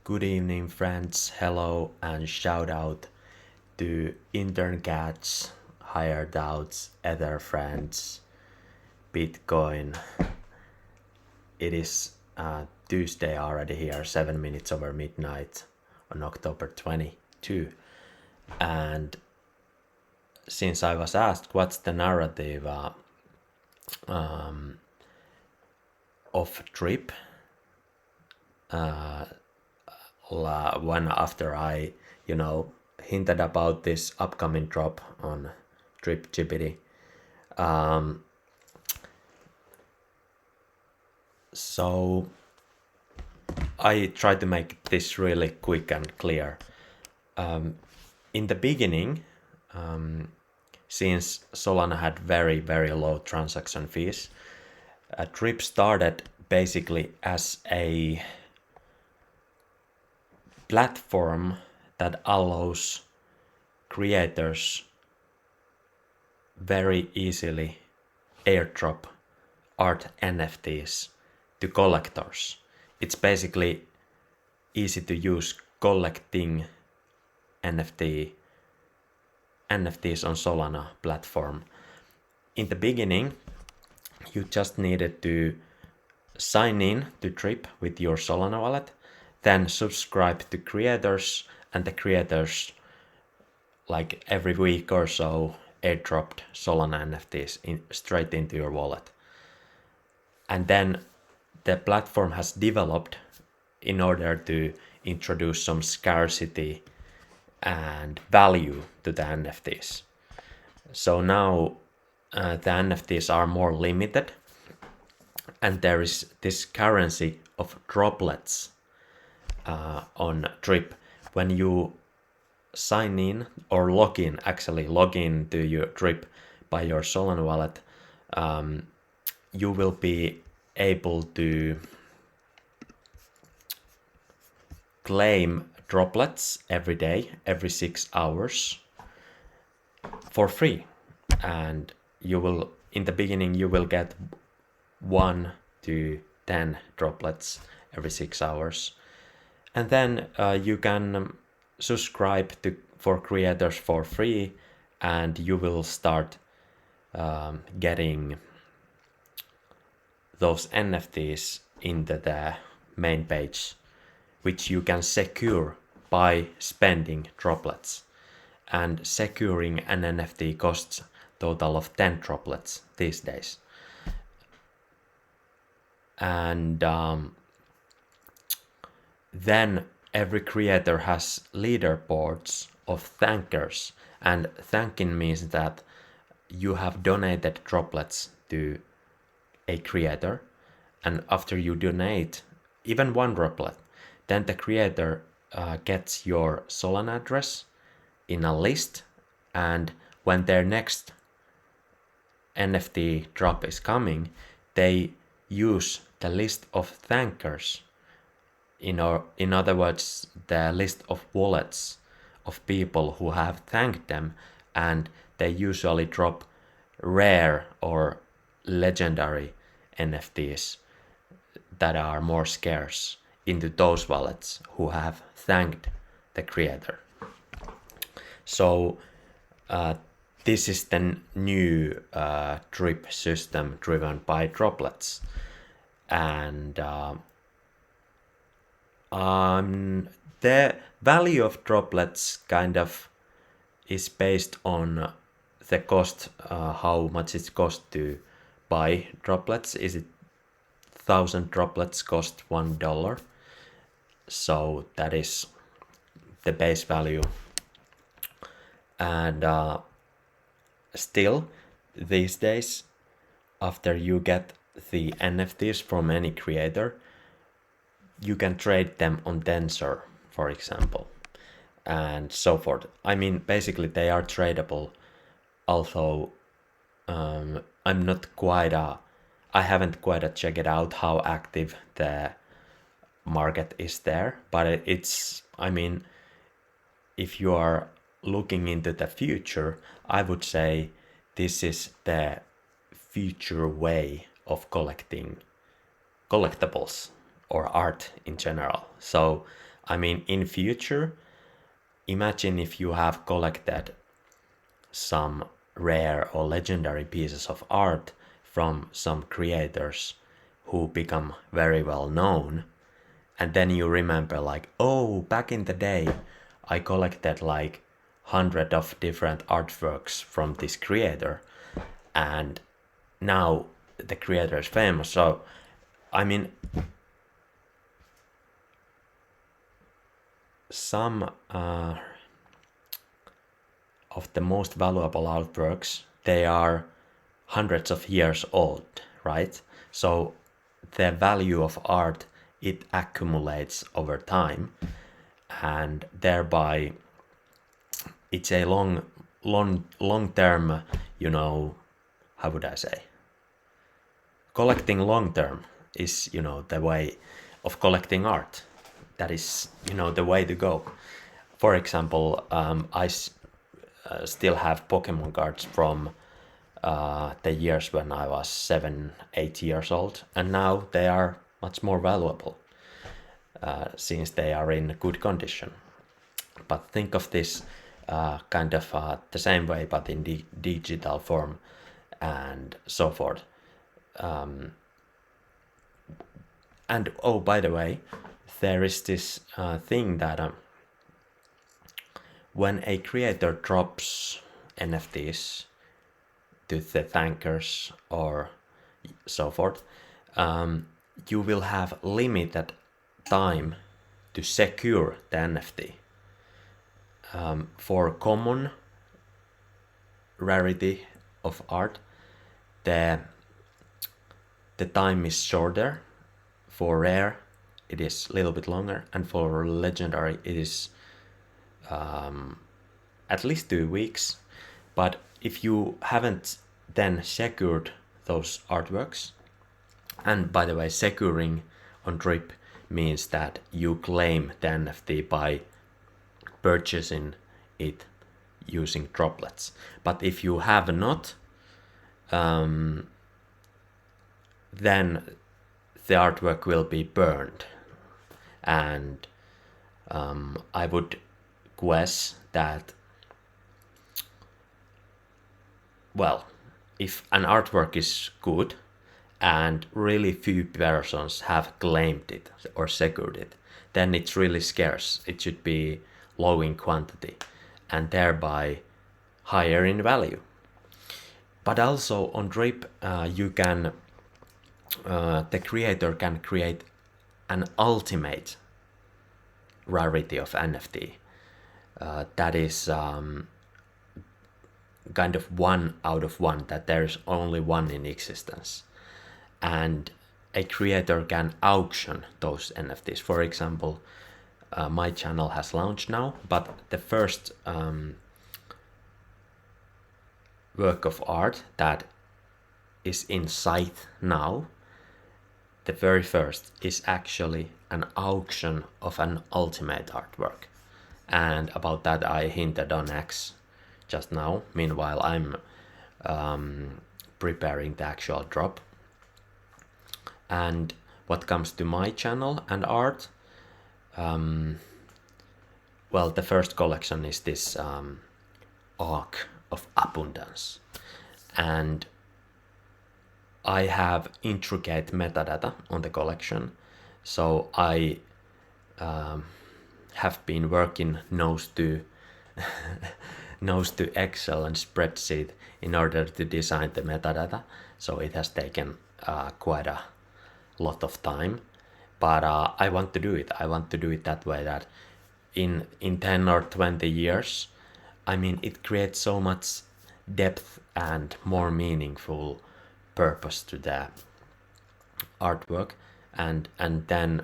Good evening, friends. Hello and shout out to intern cats, hired outs, other friends, Bitcoin. It is Tuesday already here, 7 minutes over midnight on October 22. And since I was asked what's the narrative of Drip, one after I, hinted about this upcoming drop on Drip.GPT. So I try to make this really quick and clear. In the beginning, since Solana had very, very low transaction fees, Drip started basically as a platform that allows creators very easily airdrop art NFTs to collectors. It's basically easy to use collecting NFTs on Solana platform. In the beginning, you just needed to sign in to Drip with your Solana wallet, then subscribe to creators, and the creators, like every week or so, airdropped Solana NFTs straight into your wallet. And then the platform has developed in order to introduce some scarcity and value to the NFTs. So now the NFTs are more limited, and there is this currency of droplets on Drip. When you sign in or log in to your Drip by your Solana wallet, you will be able to claim droplets every day, every 6 hours for free. And in the beginning, you will get 1 to 10 droplets every 6 hours. And then you can subscribe for creators for free, and you will start getting those NFTs into the main page, which you can secure by spending droplets. And securing an NFT costs a total of 10 droplets these days. And then every creator has leaderboards of thankers, and thanking means that you have donated droplets to a creator, and after you donate even 1 droplet, then the creator gets your Solana address in a list, and when their next NFT drop is coming, they use the list of thankers, in other words, the list of wallets of people who have thanked them, and they usually drop rare or legendary NFTs that are more scarce into those wallets who have thanked the creator. So this is the new Drip system driven by Droplets. And the value of Droplets kind of is based on the cost, how much it costs to buy Droplets. Is it 1,000 droplets cost $1? So that is the base value. And still, these days, after you get the NFTs from any creator, you can trade them on Tensor, for example, and so forth. I mean, basically they are tradable, although I haven't quite checked it out how active the market is there, but if you are looking into the future, I would say this is the future way of collecting collectibles or art in general. So I mean, in future, imagine if you have collected some rare or legendary pieces of art from some creators who become very well known, and then you remember like, oh, back in the day I collected like 100 of different artworks from this creator, and now the creator is famous. So I mean, some of the most valuable artworks, they are hundreds of years old, right? So the value of art, it accumulates over time, and thereby it's a long term, you know, how would I say, collecting long term is, you know, the way of collecting art. That is, you know, the way to go. For example, I still have Pokemon cards from the years when I was 7-8 years old, and now they are much more valuable since they are in good condition. But think of this kind of the same way, but in digital form and so forth. And oh, by the way, there is this thing that when a creator drops NFTs to the thankers or so forth, you will have limited time to secure the NFT. For common rarity of art, the time is shorter. For rare, it is a little bit longer, and for legendary, it is at least 2 weeks. But if you haven't then secured those artworks, and by the way, securing on Drip means that you claim the NFT by purchasing it using Droplets. But if you have not, then the artwork will be burned, and I would guess that, well, if an artwork is good and really few persons have claimed it or secured it, then it's really scarce. It should be low in quantity and thereby higher in value. But also on Drip, you can the creator can create an ultimate rarity of NFT. That is kind of 1 out of 1, that there's only one in existence. And a creator can auction those NFTs. For example, my channel has launched now, but the first work of art that is in sight now, the very first, is actually an auction of an ultimate artwork. And about that I hinted on X just now. Meanwhile, I'm preparing the actual drop. And what comes to my channel and art, well, the first collection is this Arc of Abundance. And I have intricate metadata on the collection, so I have been working nose to Excel and spreadsheet in order to design the metadata. So it has taken quite a lot of time, but I want to do it. I want to do it that way that in 10 or 20 years, I mean, it creates so much depth and more meaningful purpose to the artwork, and then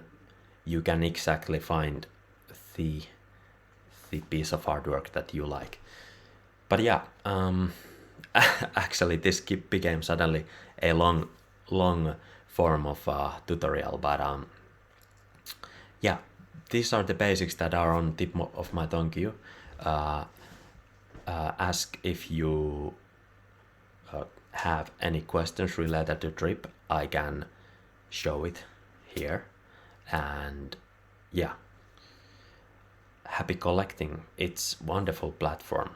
you can exactly find the piece of artwork that you like. But yeah, actually this became suddenly a long form of tutorial, but yeah, these are the basics that are on tip of my tongue. Ask if you have any questions related to Drip. I can show it here, and yeah, happy collecting. It's wonderful platform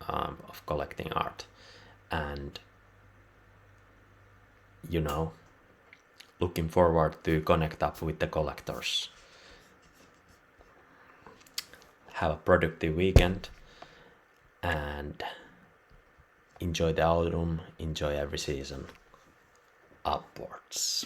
of collecting art, and looking forward to connect up with the collectors. Have a productive weekend and enjoy the autumn, enjoy every season. Upwards.